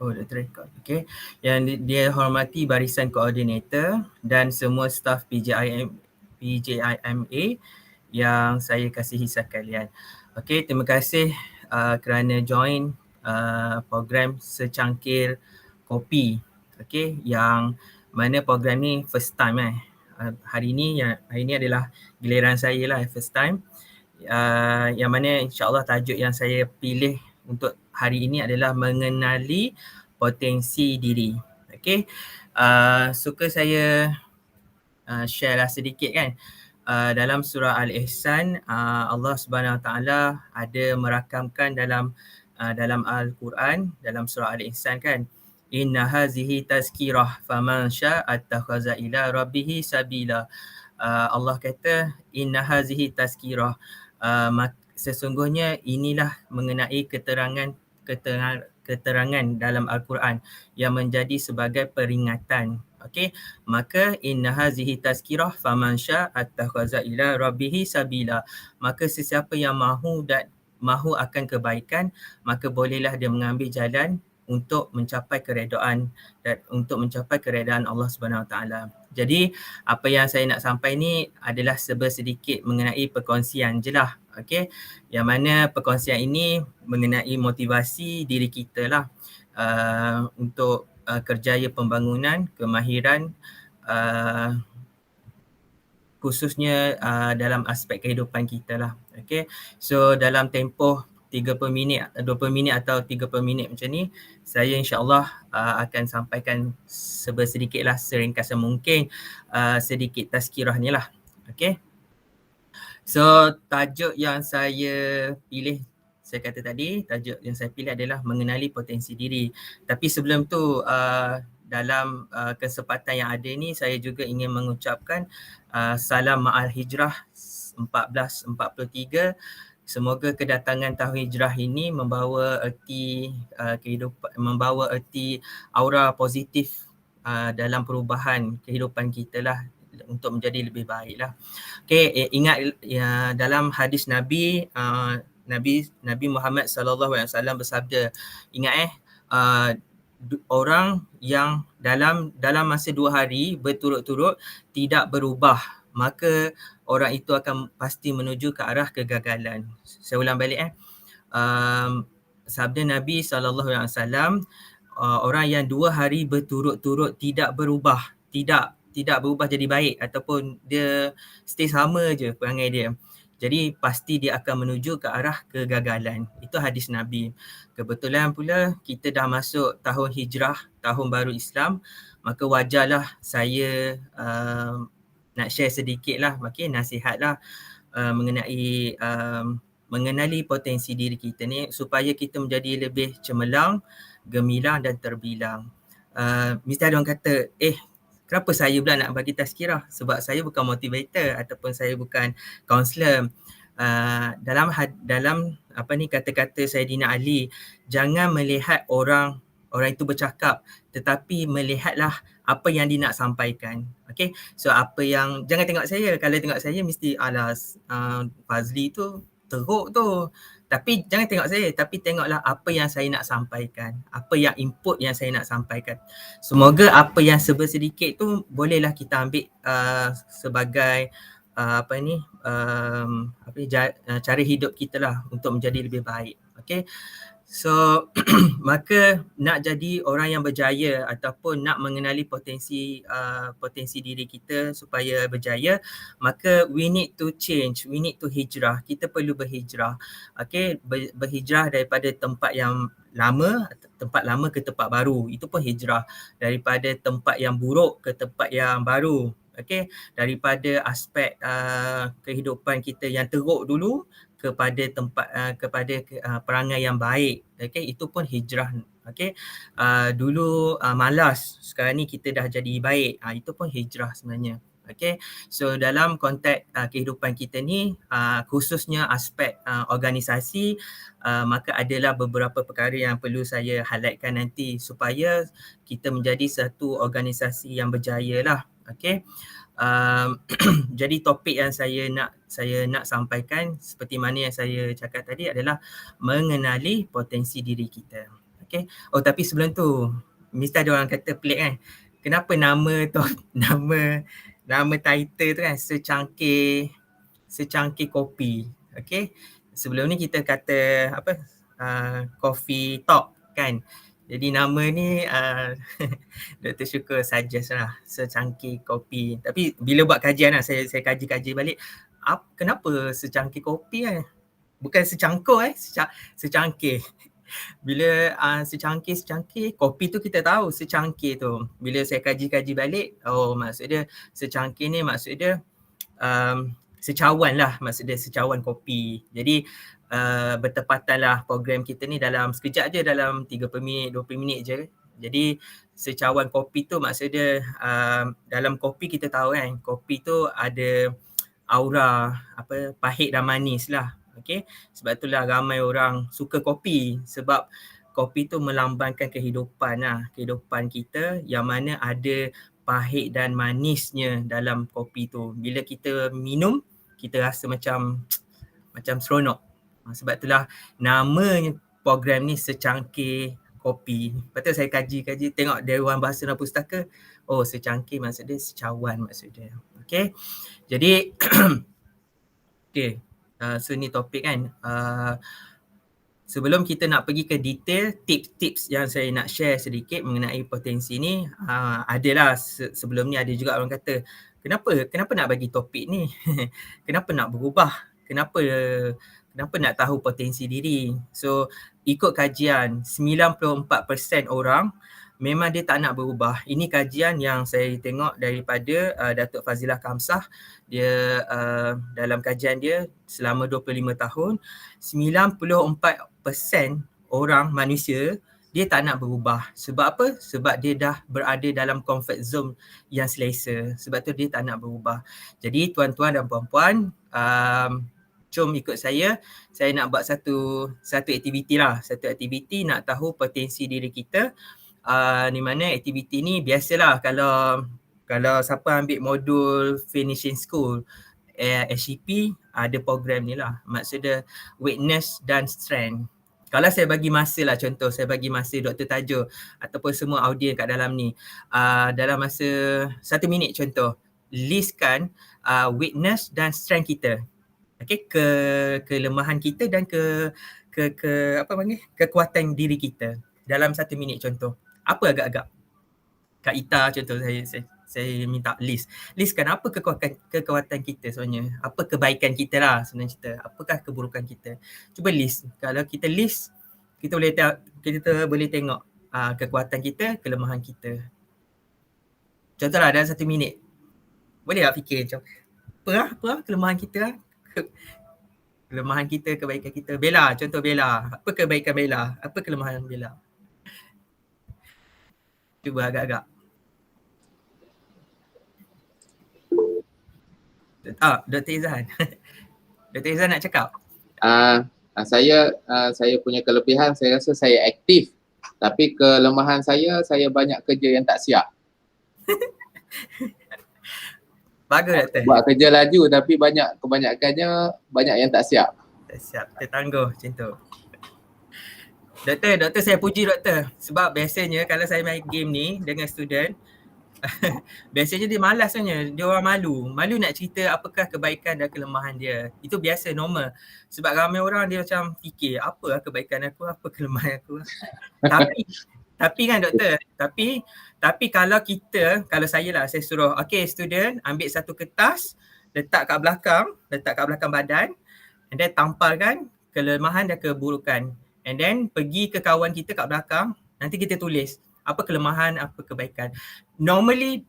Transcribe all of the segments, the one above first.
Oh, Dr. Rekod. Okay. Yang dia hormati barisan koordinator dan semua staf PJIMA yang saya kasihi sekalian. Okay, terima kasih kerana join program Secangkir Kopi. Okay, yang mana program ni first time hari ni adalah giliran saya lah, first time. Yang mana insyaAllah tajuk yang saya pilih untuk hari ini adalah mengenali potensi diri. Okay, suka saya share lah sedikit kan. Dalam surah Al-Ihsan, Allah Subhanahu Wa Taala ada merakamkan dalam Al-Quran, dalam surah Al-Ihsan kan, inna hazihi tazkirah faman syaa attakhaza ila rabbih sabila. Allah kata inna hazihi tazkirah, sesungguhnya inilah mengenai keterangan dalam Al-Quran yang menjadi sebagai peringatan. Okey, maka inna hazihi tazkirah faman syaa attakhaza ila rabbih sabila. Maka sesiapa yang mahu akan kebaikan, maka bolehlah dia mengambil jalan untuk mencapai keredaan dan untuk mencapai keredaan Allah Subhanahu Wa Taala. Jadi apa yang saya nak sampai ni adalah sedikit mengenai perkongsian je lah. Okay. Yang mana perkongsian ini mengenai motivasi diri kita lah untuk kerjaya pembangunan, kemahiran khususnya dalam aspek kehidupan kita lah. Okay. So dalam tempoh 30 minit, 20 minit atau 30 minit macam ni, saya insyaAllah akan sampaikan sedikit lah, seringkas mungkin sedikit tazkirah ni lah. Okay. So tajuk yang saya pilih, saya kata tadi, tajuk yang saya pilih adalah mengenali potensi diri. Tapi sebelum tu, dalam kesempatan yang ada ni, saya juga ingin mengucapkan salam ma'al hijrah 1443. Semoga kedatangan tahun hijrah ini membawa erti kehidupan, membawa erti aura positif dalam perubahan kehidupan kita lah, untuk menjadi lebih baik lah. Okay, ingat dalam hadis Nabi, Nabi Muhammad SAW bersabda, ingat orang yang dalam masa 2 hari berturut-turut tidak berubah, maka orang itu akan pasti menuju ke arah kegagalan. Saya ulang balik sabda Nabi SAW, orang yang 2 hari berturut-turut tidak berubah, tidak berubah jadi baik ataupun dia stay sama je perangai dia, jadi pasti dia akan menuju ke arah kegagalan. Itu hadis Nabi. Kebetulan pula kita dah masuk tahun hijrah, tahun baru Islam, maka wajarlah saya nak share sedikit lah, nasihat lah mengenai mengenali potensi diri kita ni supaya kita menjadi lebih cemerlang, gemilang dan terbilang. Mesti ada orang kata, kenapa saya pula nak bagi tazkirah? Sebab saya bukan motivator ataupun saya bukan kaunselor. Dalam kata-kata Saidina Ali, jangan melihat orang itu bercakap, tetapi melihatlah apa yang dia nak sampaikan. Okay, so jangan tengok saya. Kalau tengok saya mesti Fazli tu teruk tu. Tapi jangan tengok saya, tapi tengoklah apa yang saya nak sampaikan, apa yang input yang saya nak sampaikan. Semoga apa yang sedikit tu bolehlah kita ambil sebagai cara hidup kita lah untuk menjadi lebih baik. Okay. So maka nak jadi orang yang berjaya ataupun nak mengenali potensi diri kita supaya berjaya, maka we need to change, we need to hijrah. Kita perlu berhijrah. Okay, berhijrah daripada tempat lama ke tempat baru. Itu pun hijrah. Daripada tempat yang buruk ke tempat yang baru. Okay, daripada aspek kehidupan kita yang teruk dulu kepada perangai yang baik. Okay, itu pun hijrah. Okay, dulu malas, sekarang ni kita dah jadi baik. Itu pun hijrah sebenarnya. Okay, so dalam konteks kehidupan kita ni, khususnya aspek organisasi, maka adalah beberapa perkara yang perlu saya highlightkan nanti supaya kita menjadi satu organisasi yang berjaya lah. Okay. Jadi topik yang saya nak sampaikan seperti mana yang saya cakap tadi adalah mengenali potensi diri kita. Okay. Oh tapi sebelum tu, mesti ada orang kata pelik kan. Kenapa nama tu, nama title tu kan secangkir kopi. Okay. Sebelum ni kita kata apa, coffee talk kan. Jadi nama ni Dr. Syukur suggest lah, secangkir kopi. Tapi bila buat kajian lah, saya kaji balik, kenapa secangkir kopi kan? Bukan secangkir secangkir. Bila secangkir, kopi tu kita tahu secangkir tu. Bila saya kaji balik, oh maksud dia secangkir ni maksud dia secawan lah, maksud dia secawan kopi. Jadi bertepatan lah program kita ni dalam sekejap je, dalam 30 minit, 20 minit je. Jadi secawan kopi tu maksud dia dalam kopi kita tahu kan, kopi tu ada aura apa, pahit dan manis lah. Okay. Sebab itulah ramai orang suka kopi, sebab kopi tu melambangkan kehidupan lah, kehidupan kita yang mana ada pahit dan manisnya dalam kopi tu. Bila kita minum, kita rasa macam seronok. Sebab itulah nama program ni secangkir kopi. Lepas tu saya kaji tengok Dewan Bahasa dan Pustaka. Oh secangkir maksud dia secawan maksud dia. Okay. Jadi okay. So ni topik kan. Sebelum kita nak pergi ke detail, tips-tips yang saya nak share sedikit mengenai potensi ni, adalah sebelum ni ada juga orang kata, kenapa nak bagi topik ni? Kenapa nak berubah? Kenapa nak tahu potensi diri? So ikut kajian, 94% orang memang dia tak nak berubah. Ini kajian yang saya tengok daripada Datuk Fazilah Kamsah. Dia dalam kajian dia selama 25 tahun, 94% orang manusia dia tak nak berubah. Sebab apa? Sebab dia dah berada dalam comfort zone yang selesa. Sebab tu dia tak nak berubah. Jadi tuan-tuan dan puan-puan, jom ikut saya nak buat satu aktiviti lah. Satu aktiviti nak tahu potensi diri kita. Di mana aktiviti ni biasalah kalau siapa ambil modul finishing school SCP, ada program ni lah. Maksud dia weakness dan strength. Kalau saya bagi masa lah, contoh saya bagi masa Dr. Tajul ataupun semua audien kat dalam ni, dalam masa 1 minit contoh, listkan weakness dan strength kita. Okay, kelemahan kita dan kekuatan diri kita dalam 1 minit contoh. Apa agak-agak? Kak Ita contoh, saya minta listkan apa kekuatan kita sebenarnya, apa kebaikan kita lah sebenarnya kita, apakah keburukan kita. Cuba list. Kalau kita list, kita boleh tengok kekuatan kita, kelemahan kita. Contohlah dalam 1 minit. Boleh tak fikir macam apa kelemahan kita, kelemahan kita, kebaikan kita. Bella, contoh Bella. Apa kebaikan Bella? Apa kelemahan Bella? Cuba agak-agak. Dr. Izan. Dr. Izan nak cakap? Saya punya kelebihan, saya rasa saya aktif. Tapi kelemahan saya banyak kerja yang tak siap. Bagus Doktor. Buat kerja laju tapi kebanyakannya banyak yang tak siap. Tak siap, tertangguh macam tu. Doktor saya puji Doktor. Sebab biasanya kalau saya main game ni dengan student, biasanya dia malas sebenarnya. Dia orang malu nak cerita apakah kebaikan dan kelemahan dia. Itu biasa, normal. Sebab ramai orang dia macam fikir, apa kebaikan aku, apa kelemahan aku. Tapi kan Doktor, tapi kalau saya suruh, okay student ambil satu kertas, letak kat belakang badan, and then tampalkan kelemahan dan keburukan. And then pergi ke kawan kita kat belakang, nanti kita tulis apa kelemahan, apa kebaikan. Normally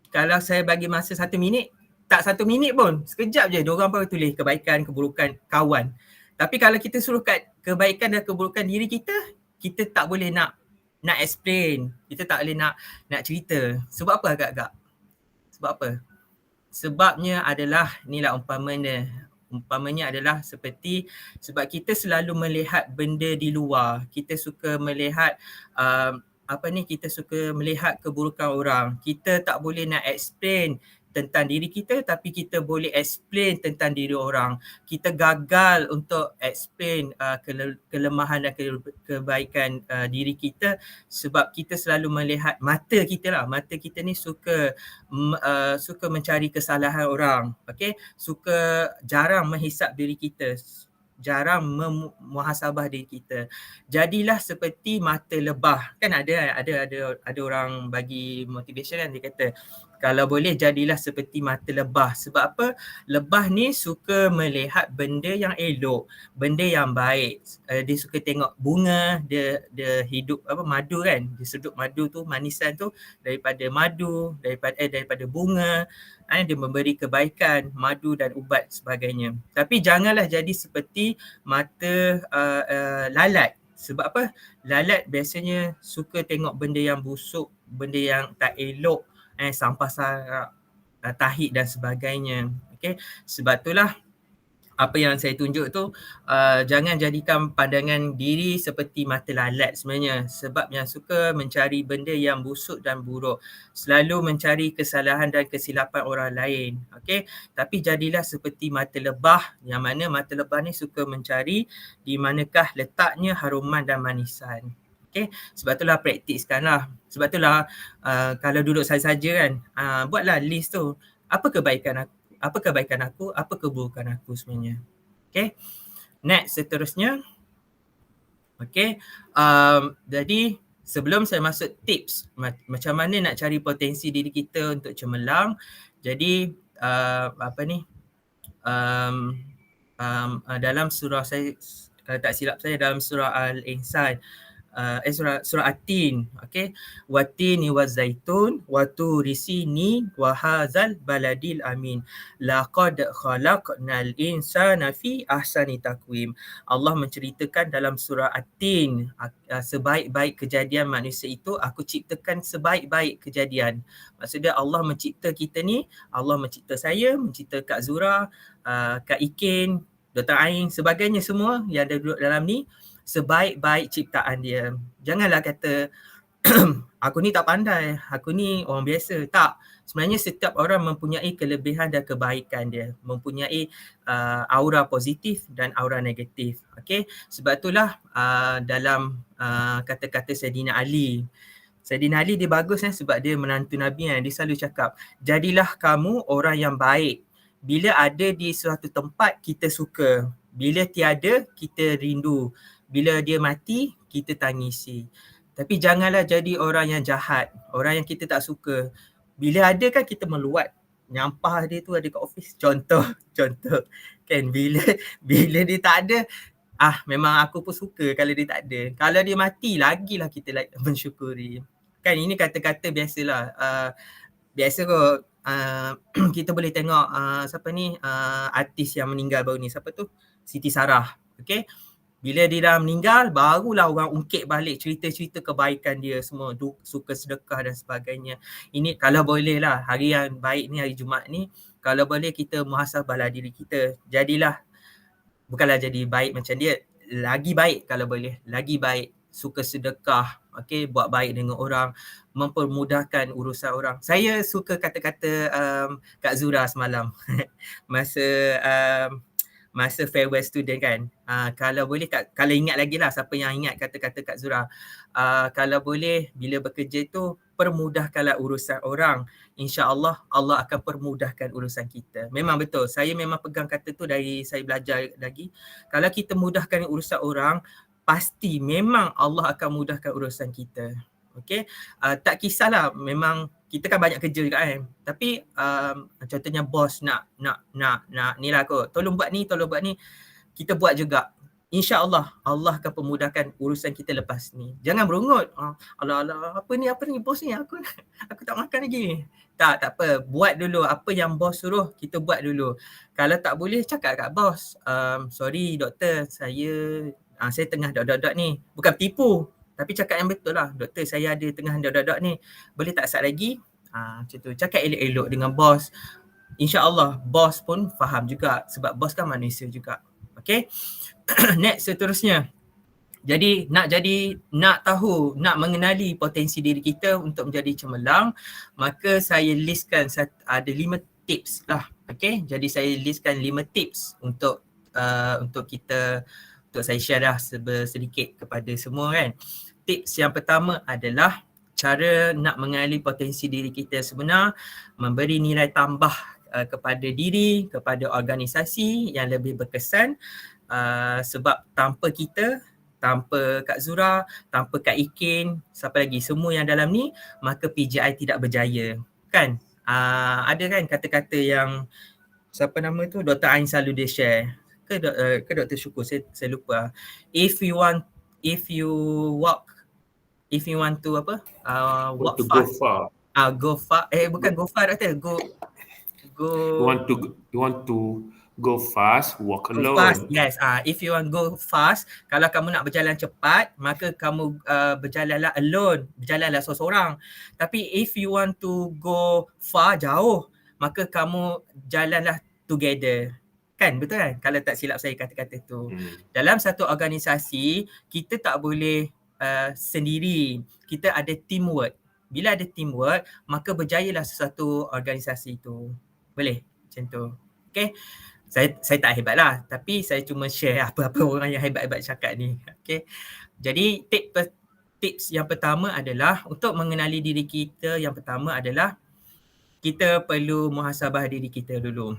kalau saya bagi masa 1 minit, tak 1 minit pun, sekejap je diorang baru tulis kebaikan, keburukan kawan. Tapi kalau kita suruh kat kebaikan dan keburukan diri kita, kita tak boleh nak explain, kita tak boleh nak cerita. Sebab apa agak-agak? Sebab apa? Sebabnya adalah, inilah umpamanya adalah seperti sebab kita selalu melihat benda di luar. Kita suka melihat kita suka melihat keburukan orang. Kita tak boleh nak explain tentang diri kita, tapi kita boleh explain tentang diri orang. Kita gagal untuk explain kelemahan dan kebaikan diri kita sebab kita selalu melihat mata kita ni suka mencari kesalahan orang, okey, suka jarang menghisap diri kita, jarang memuhasabah diri kita. Jadilah seperti mata lebah. Kan ada orang bagi motivation kan, dia kata kalau boleh jadilah seperti mata lebah. Sebab apa? Lebah ni suka melihat benda yang elok, benda yang baik. Dia suka tengok bunga, dia hidup madu kan. Dia sedut madu tu, manisan tu daripada madu, daripada bunga. Dia memberi kebaikan, madu dan ubat sebagainya. Tapi janganlah jadi seperti mata lalat. Sebab apa? Lalat biasanya suka tengok benda yang busuk, benda yang tak elok, sampah sarap, tahik dan sebagainya. Okay? Sebab itulah apa yang saya tunjuk tu, jangan jadikan pandangan diri seperti mata lalat sebenarnya, sebab yang suka mencari benda yang busuk dan buruk, selalu mencari kesalahan dan kesilapan orang lain. Okay? Tapi jadilah seperti mata lebah, yang mana mata lebah ni suka mencari di manakah letaknya haruman dan manisan. Okay? Sebab itulah praktiskanlah. Sebab itulah kalau duduk saja-saja kan, buatlah list tu, apa kebaikan aku, apa keburukan aku sebenarnya. Okay. Next, seterusnya. Okay. Jadi sebelum saya masuk tips macam mana nak cari potensi diri kita untuk cemerlang. Jadi dalam surah saya, kalau tak silap saya, dalam surah Al-Insan, surah At-Tin, okey, watini wazaitun waturi sinin wa hadzal baladil amin laqad khalaqnal insana fi ahsani taqwim. Allah menceritakan dalam surah At-Tin, sebaik-baik kejadian manusia itu aku ciptakan sebaik-baik kejadian. Maksudnya Allah mencipta kita ni, Allah mencipta saya, mencipta Kak Zura, Kak Ikin, Dr. Ain, sebagainya semua yang ada duduk dalam ni, sebaik-baik ciptaan dia. Janganlah kata aku ni tak pandai, aku ni orang biasa. Tak. Sebenarnya setiap orang mempunyai kelebihan dan kebaikan dia, mempunyai aura positif dan aura negatif. Okay? Sebab itulah dalam kata-kata Sayyidina Ali dia bagus sebab dia menantu Nabi dia selalu cakap, jadilah kamu orang yang baik. Bila ada di suatu tempat kita suka, bila tiada kita rindu, bila dia mati kita tangisi. Tapi janganlah jadi orang yang jahat, orang yang kita tak suka. Bila ada kan kita meluat, nyampah dia tu ada kat office, contoh kan, bila dia tak ada, memang aku pun suka kalau dia tak ada. Kalau dia mati lagilah kita mensyukuri. Kan ini kata-kata biasalah. Biasa kot kita boleh tengok siapa ni, artis yang meninggal baru ni, siapa tu? Siti Sarah. Okay? Bila dia dah meninggal, barulah orang ungkit balik cerita-cerita kebaikan dia semua, suka sedekah dan sebagainya. Ini kalau boleh lah, hari yang baik ni, hari Jumaat ni, kalau boleh kita muhasabahlah diri kita. Jadilah, bukanlah jadi baik macam dia, lagi baik kalau boleh, lagi baik, suka sedekah, okay, buat baik dengan orang, mempermudahkan urusan orang. Saya suka kata-kata Kak Zura semalam masa farewell student kan. Kalau boleh, kalau ingat lagi lah, siapa yang ingat kata-kata Kak Zura, kalau boleh bila bekerja tu, permudahkanlah urusan orang. InsyaAllah Allah akan permudahkan urusan kita. Memang betul, saya memang pegang kata tu dari saya belajar lagi. Kalau kita mudahkan urusan orang, pasti memang Allah akan mudahkan urusan kita. Okay, tak kisahlah, memang kita kan banyak kerja juga kan. Tapi contohnya bos nak ni lah kot, tolong buat ni, kita buat juga. InsyaAllah Allah akan pemudahkan urusan kita lepas ni. Jangan berungut. Allah, apa ni bos ni, aku tak makan lagi. Tak apa, buat dulu apa yang bos suruh, kita buat dulu. Kalau tak boleh, cakap kat bos, sorry doktor, saya tengah dot ni. Bukan tipu, tapi cakap yang betul lah. Doktor, saya ada tengah dot ni, boleh tak start lagi? Macam tu. Cakap elok-elok dengan bos. InsyaAllah bos pun faham juga, sebab bos kan manusia juga. Okay. Next, seterusnya. Jadi nak tahu, nak mengenali potensi diri kita untuk menjadi cemerlang, maka saya listkan ada 5 tips lah. Okay, jadi saya listkan 5 tips untuk saya share dah sedikit kepada semua kan. Tips yang pertama adalah cara nak mengenali potensi diri kita sebenar, memberi nilai tambah kepada diri, kepada organisasi yang lebih berkesan, sebab tanpa kita, tanpa Kak Zura, tanpa Kak Ikin, siapa lagi, semua yang dalam ni, maka PJI tidak berjaya. Kan? Ada kan kata-kata yang siapa nama tu, Dr. Ain selalu dia share. Ke Dr. Syukur, saya lupa. If you want to walk fast. Go far. Bukan go far, Doktor. You want to go fast, walk alone. Go fast, yes. If you want go fast, kalau kamu nak berjalan cepat, maka kamu berjalanlah alone, berjalanlah seorang-seorang. Tapi if you want to go far, jauh, maka kamu jalanlah together. Kan, betul kan? Kalau tak silap saya kata-kata tu. Dalam satu organisasi, kita tak boleh sendiri. Kita ada teamwork. Bila ada teamwork, maka berjayalah sesuatu organisasi tu. Boleh? Macam tu. Okay? Saya tak hebat lah, tapi saya cuma share apa-apa orang yang hebat-hebat cakap ni. Okay. Jadi tips yang pertama adalah untuk mengenali diri kita, yang pertama adalah kita perlu muhasabah diri kita dulu.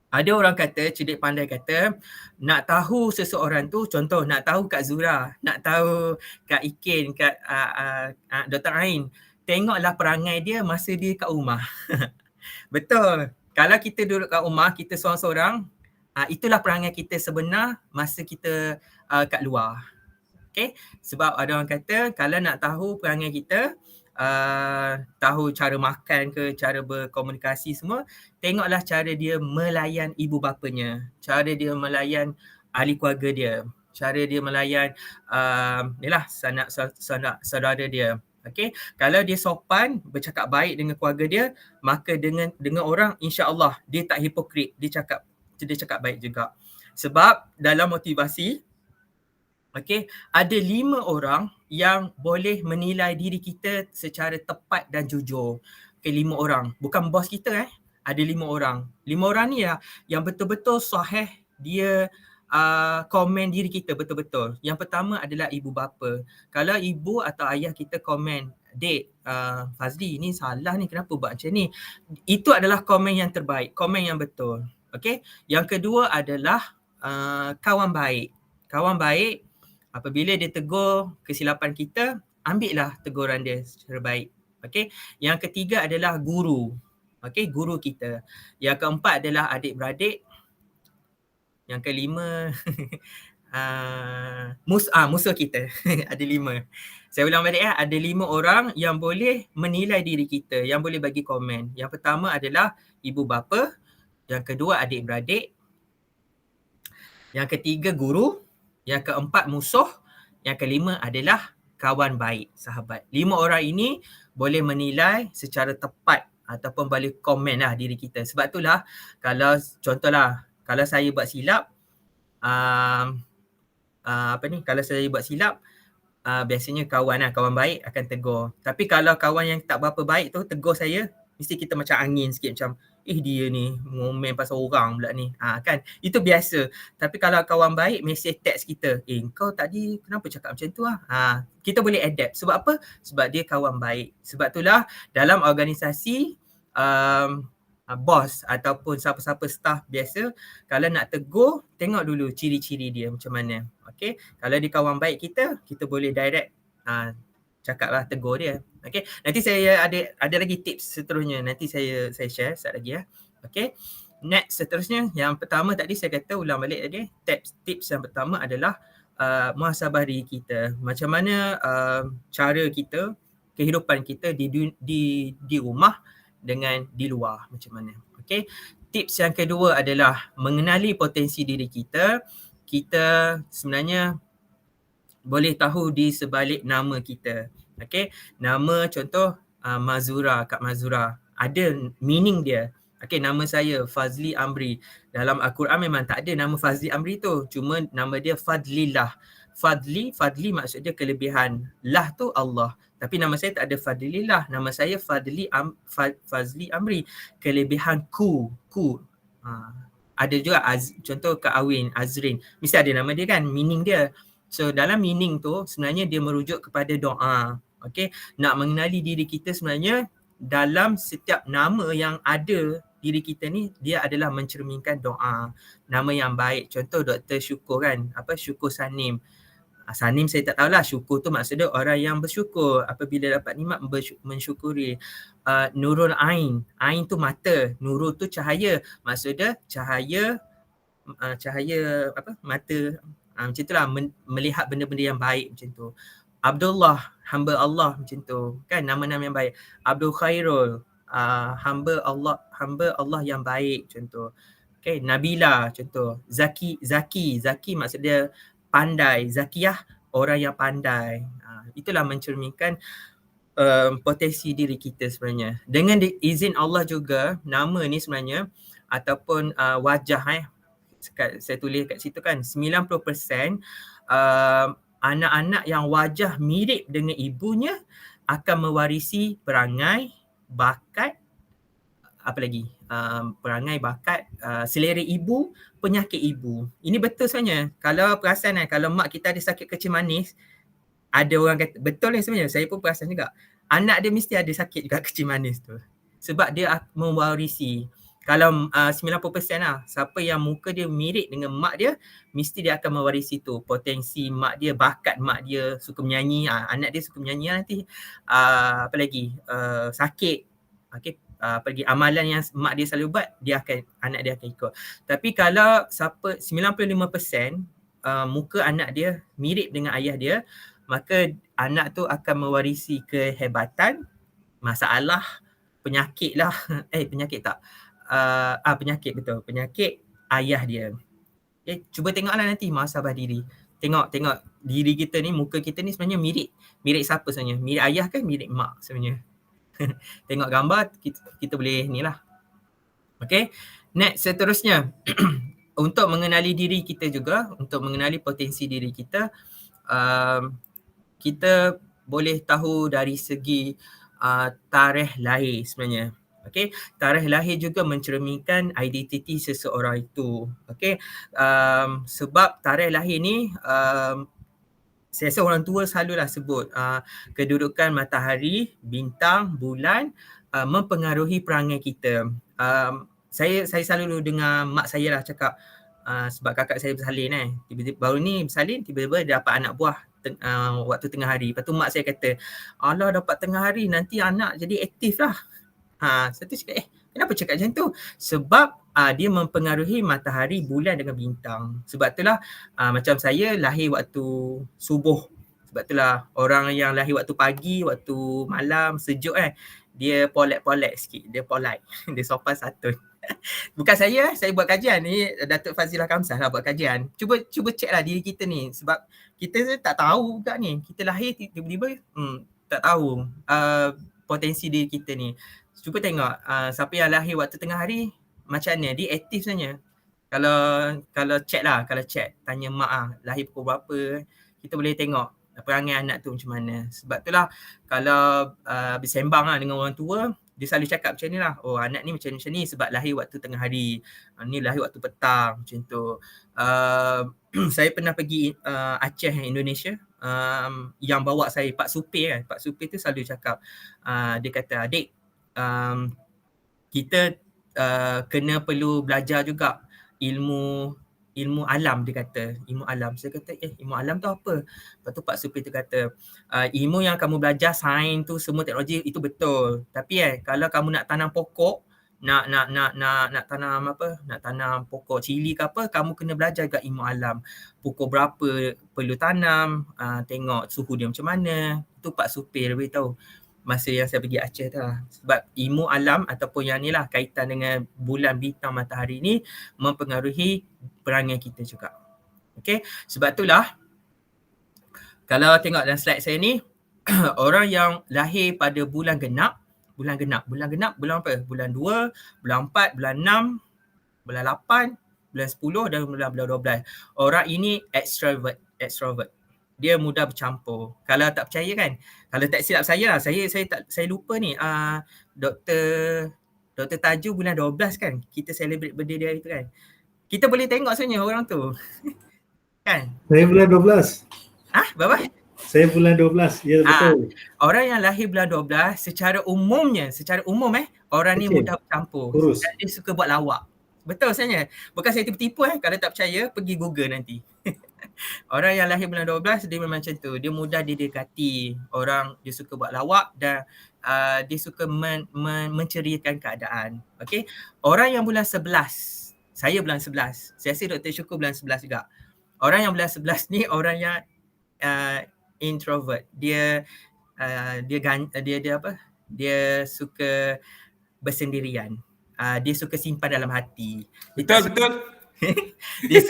Ada orang kata, cerdik pandai kata, nak tahu seseorang tu, contoh nak tahu Kak Zura, nak tahu Kak Ikin, Kak Dr. Ain, tengoklah perangai dia masa dia kat rumah. Betul. Kalau kita duduk kat rumah, kita seorang-seorang, itulah perangai kita sebenar masa kita kat luar. Okay? Sebab ada orang kata, kalau nak tahu perangai kita, tahu cara makan ke, cara berkomunikasi semua, tengoklah cara dia melayan ibu bapanya, cara dia melayan ahli keluarga dia, cara dia melayan sanak saudara dia. Okay, kalau dia sopan, bercakap baik dengan keluarga dia, maka dengan orang, insya-Allah dia tak hipokrit, dia cakap baik juga. Sebab dalam motivasi, okay, ada 5 orang yang boleh menilai diri kita secara tepat dan jujur. Okay, 5 orang, bukan bos kita ada 5 orang. 5 orang ni yang betul-betul sahih dia komen diri kita betul-betul. Yang pertama adalah ibu bapa. Kalau ibu atau ayah kita komen, "Dek, Fazli ni salah ni, kenapa buat macam ni?" Itu adalah komen yang terbaik, komen yang betul. Okey. Yang kedua adalah kawan baik. Kawan baik, apabila dia tegur kesilapan kita, ambillah teguran dia secara baik. Okey. Yang ketiga adalah guru. Okey, guru kita. Yang keempat adalah adik-beradik. Yang kelima musuh kita. Ada 5. Saya ulang balik ada 5 orang yang boleh menilai diri kita, yang boleh bagi komen. Yang pertama adalah ibu bapa, yang kedua adik-beradik, yang ketiga guru, yang keempat musuh, yang kelima adalah kawan baik, sahabat. 5 orang ini boleh menilai secara tepat ataupun boleh komen lah diri kita. Sebab itulah kalau contohlah, kalau saya buat silap, kalau saya buat silap, biasanya kawan baik akan tegur. Tapi kalau kawan yang tak berapa baik tu tegur saya, mesti kita macam angin sikit, macam dia ni ngomen pasal orang pula ni. Kan, itu biasa. Tapi kalau kawan baik message text kita, kau tadi kenapa cakap macam tu kita boleh adapt. Sebab apa? Sebab dia kawan baik. Sebab itulah dalam organisasi, bos ataupun siapa-siapa staff biasa, kalau nak tegur, tengok dulu ciri-ciri dia macam mana. Okay, kalau dia kawan baik kita boleh direct cakaplah, tegur dia. Okay, nanti saya ada lagi tips seterusnya, nanti saya share sekejap lagi Okay, next seterusnya, yang pertama tadi saya kata, ulang balik tadi, tips yang pertama adalah muhasabah diri kita. Macam mana cara kita, kehidupan kita di rumah dengan di luar, macam mana. Okay, tips yang kedua adalah mengenali potensi diri kita. Kita sebenarnya boleh tahu di sebalik nama kita. Okay, nama contoh Mazura, Kak Mazura, ada meaning dia. Okay, nama saya Fazli Amri. Dalam Al-Quran memang tak ada nama Fazli Amri tu, cuma nama dia Fadlillah. Fadli maksud dia kelebihan. Lah tu Allah. Tapi nama saya tak ada Fadlillah. Nama saya Fazli Amri. Kelebihanku. Ada juga contoh Kak Awin, Azrin. Mesti ada nama dia kan, meaning dia. So dalam meaning tu sebenarnya dia merujuk kepada doa. Okay, nak mengenali diri kita sebenarnya dalam setiap nama yang ada diri kita ni, dia adalah mencerminkan doa. Nama yang baik. Contoh Dr. Syukur kan, Syukur Sanim. Sanim saya tak tahulah, syukur tu maksudnya orang yang bersyukur apabila dapat nikmat mensyukuri. Nurul Ain, Ain tu mata, Nurul tu cahaya, maksudnya cahaya mata, macam itulah, melihat benda-benda yang baik macam tu. Abdullah, hamba Allah macam tu kan, nama-nama yang baik. Abdul Khairul, hamba Allah yang baik contoh. Okay, Nabila contoh. Zaki maksud dia pandai. Zakiyah, orang yang pandai. Itulah mencerminkan potensi diri kita sebenarnya. Dengan izin Allah juga, nama ni sebenarnya ataupun wajah saya tulis kat situ kan, 90% anak-anak yang wajah mirip dengan ibunya akan mewarisi perangai, bakat, apa lagi? Perangai, bakat, selera ibu, penyakit ibu. Ini betul sebenarnya. Kalau perasan kalau mak kita ada sakit kecil manis, ada orang kata, betul ni sebenarnya, saya pun perasan juga. Anak dia mesti ada sakit juga kecil manis tu. Sebab dia mewarisi. Kalau 90% lah, siapa yang muka dia mirip dengan mak dia, mesti dia akan mewarisi tu. Potensi mak dia, bakat mak dia, suka menyanyi, anak dia suka menyanyi nanti. Apa lagi? Sakit. Okay. Pergi amalan yang mak dia selalu buat, anak dia akan ikut. Tapi kalau 95% muka anak dia mirip dengan ayah dia, maka anak tu akan mewarisi kehebatan, masalah, penyakit lah. Penyakit tak? Penyakit, betul. Penyakit ayah dia. Okay, cuba tengoklah nanti muhasabah diri. Tengok diri kita ni, muka kita ni sebenarnya mirip. Mirip siapa sebenarnya? Mirip ayah ke mirip mak sebenarnya? Tengok gambar, kita boleh ni lah. Okay, next seterusnya. Untuk mengenali diri kita juga, untuk mengenali potensi diri kita, kita boleh tahu dari segi tarikh lahir sebenarnya. Okay, tarikh lahir juga mencerminkan identiti seseorang itu. Okay, sebab tarikh lahir ni, saya rasa orang tua selalulah sebut kedudukan matahari, bintang, bulan mempengaruhi perangai kita. Saya selalu dengar mak saya lah cakap, sebab kakak saya bersalin tiba-tiba baru ni bersalin, tiba-tiba dia dapat anak buah waktu tengah hari. Lepas tu mak saya kata, alah dapat tengah hari, nanti anak jadi aktif lah. Saya tu cakap, kenapa cakap macam tu? Sebab dia mempengaruhi matahari, bulan dengan bintang. Sebab itulah macam saya lahir waktu subuh. Sebab itulah orang yang lahir waktu pagi, waktu malam, sejuk dia polite sikit. Dia polite. Dia sopan santun. Bukan saya buat kajian ni, Datuk Fazilah Kamsah lah buat kajian. Cuba check lah diri kita ni. Sebab kita tak tahu juga ni. Kita lahir tiba-tiba tak tahu potensi diri kita ni. Cuba tengok siapa yang lahir waktu tengah hari, macam mana dia aktif sebenarnya. Kalau check tanya mak lahir pukul berapa, kita boleh tengok perangai anak tu macam mana. Sebab itulah kalau bersembang dengan orang tua, dia selalu cakap macam ni lah, oh anak ni macam ni sebab lahir waktu tengah hari, ni lahir waktu petang macam tu. Saya pernah pergi Aceh, Indonesia, yang bawa saya Pak Supir Pak Supir tu selalu cakap, dia kata, adik, kita kena perlu belajar juga ilmu alam, dia kata. Ilmu alam. Saya kata, ilmu alam tu apa? Lepas tu Pak Supir tu kata, ilmu yang kamu belajar, sains tu, semua teknologi itu betul. Tapi kalau kamu nak tanam pokok, nak tanam apa? Nak tanam pokok cili ke apa, kamu kena belajar juga ilmu alam. Pokok berapa perlu tanam, tengok suhu dia macam mana. Itu Pak Supir beritahu masa yang saya pergi Aceh tu lah. Sebab ilmu alam ataupun yang ni lah kaitan dengan bulan, bintang, matahari ni mempengaruhi perangai kita juga. Okay, sebab itulah kalau tengok dalam slide saya ni, orang yang lahir pada bulan genap, bulan apa? Bulan 2, bulan 4, bulan 6, bulan 8, bulan 10 dan bulan 12. Orang ini extrovert. dia mudah bercampur. Kalau tak percaya kan, kalau tak silap saya lupa ni, Dr. Taju bulan 12 kan, kita celebrate birthday dia itu kan. Kita boleh tengok sebenarnya orang tu. Kan? Saya bulan 12. Berapa? Saya bulan 12. Ya, betul. Orang yang lahir bulan 12 secara umum orang ni Kecil. mudah bercampur. Kurus. Dan dia suka buat lawak. Betul sebenarnya. Bukan saya tipu-tipu kalau tak percaya pergi Google nanti. Orang yang lahir bulan 12 dia memang macam tu. Dia mudah didekati. Orang dia suka buat lawak dan dia suka menceriakan keadaan. Okey. Orang yang bulan 11. Saya bulan 11. Saya rasa Dr. Syukur bulan 11 juga. Orang yang bulan 11 ni orang yang introvert. Dia suka bersendirian. Dia suka simpan dalam hati. Betul. Dia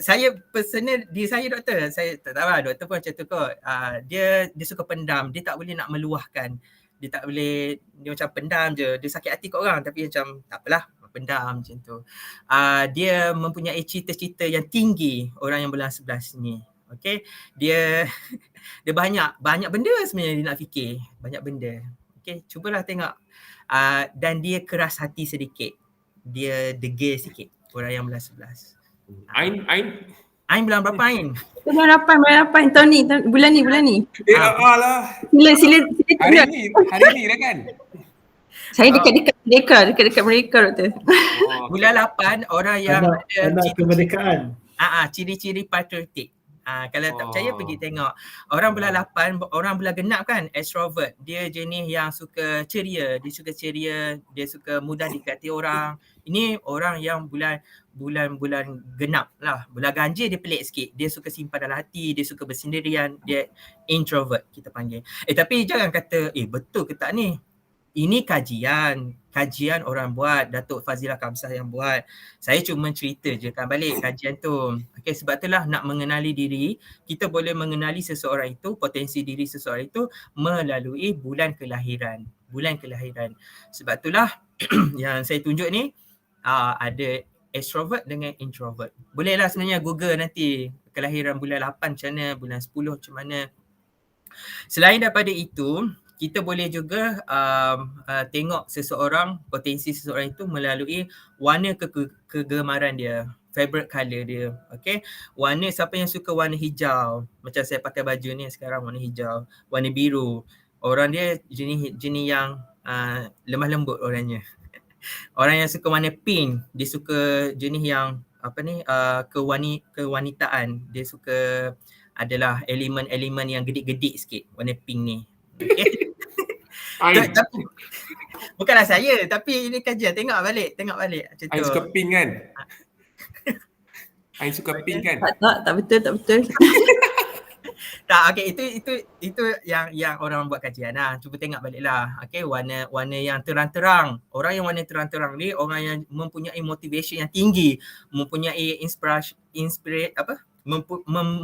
saya personal diri saya doktor, saya tak tahu lah, doktor pun macam tu kot. Dia suka pendam, dia tak boleh nak meluahkan. Dia tak boleh, dia macam pendam je. Dia sakit hati kat orang tapi macam tak apalah, pendam macam tu. Dia mempunyai cita-cita yang tinggi, orang yang bulan 11 ni. Okey, dia banyak benda sebenarnya dia nak fikir, banyak benda. Okey, cubalah tengok. Dan dia keras hati sedikit. Dia degil sikit, orang yang bulan 11. Ain bulan berapa Ain? Bulan 8 tahun ni, bulan ni. Alah. Sila. Hari ni dah kan? Saya dekat mereka doktor. Bulan 8 orang yang anak kemerdekaan. Ciri-ciri patriotik. Kalau tak percaya pergi tengok. Orang bulan 8, orang bulan genap kan, extrovert. Dia jenis yang suka ceria, dia suka mudah dikati orang. Ini orang yang bulan genap lah. Bulan ganjil dia pelik sikit. Dia suka simpan dalam hati, dia suka bersendirian, dia introvert kita panggil. Tapi jangan kata betul ke tak ni? Ini kajian orang buat, Datuk Fazilah Kamsah yang buat. Saya cuma ceritakan balik kajian tu. Okey, sebab itulah nak mengenali diri, kita boleh mengenali seseorang itu, potensi diri seseorang itu melalui bulan kelahiran. Sebab itulah yang saya tunjuk ni ada extrovert dengan introvert. Bolehlah sebenarnya Google nanti kelahiran bulan 8 macam mana, bulan 10 macam mana. Selain daripada itu, kita boleh juga tengok potensi seseorang itu melalui warna kegemaran dia, favorite colour dia. Okay, warna, siapa yang suka warna hijau, macam saya pakai baju ni sekarang warna hijau, warna biru, orang dia jenis yang lemah lembut orangnya. Orang yang suka warna pink, dia suka jenis yang kewanitaan, dia suka adalah elemen-elemen yang gedik-gedik sikit, warna pink ni. Okay. Tapi, bukanlah saya, tapi ini kajian. Tengok balik macam tu. Ain suka pink kan? Ain suka pink kan? Tak betul. Tak, okey, itu yang orang buat kajian lah. Cuba tengok baliklah. Okey, warna yang terang-terang. Orang yang warna terang-terang ni orang yang mempunyai motivation yang tinggi, mempunyai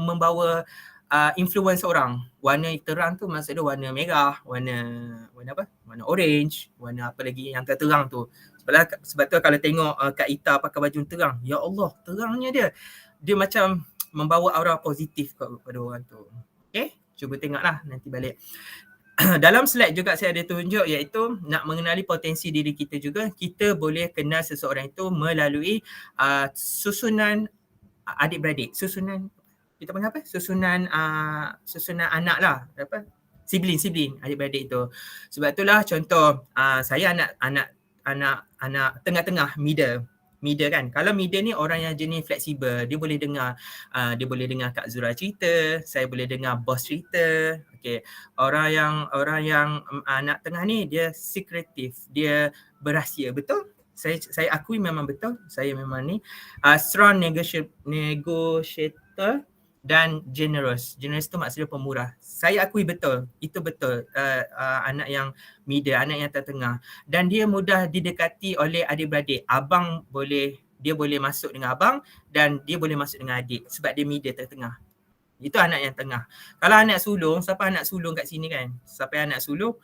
membawa influence orang. Warna terang tu maksud dia warna merah, warna orange, warna apa lagi yang terang tu. Sebab tu kalau tengok Kak Ita pakai baju terang, ya Allah, terangnya dia macam membawa aura positif kepada orang tu. Okay, cuba tengoklah nanti balik. Dalam slide juga saya ada tunjuk iaitu nak mengenali potensi diri kita juga. Kita boleh kenal seseorang itu melalui susunan adik-beradik, susunan kita panggil apa? Susunan anak lah, sibling adik-beradik tu. Sebab itulah contoh saya anak tengah-tengah, middle kan. Kalau middle ni orang yang jenis fleksibel, dia boleh dengar Kak Zura cerita, saya boleh dengar bos cerita. Okey. Orang yang anak tengah ni dia secretive, dia berahsia, betul? Saya akui memang betul. Saya memang ni strong negotiator dan generous. Generous tu maksudnya pemurah. Saya akui betul. Itu betul. Anak yang middle, anak yang tengah. Dan dia mudah didekati oleh adik-beradik. Dia boleh masuk dengan abang dan dia boleh masuk dengan adik sebab dia middle tengah. Itu anak yang tengah. Kalau anak sulung, siapa anak sulung kat sini kan? Siapa anak sulung?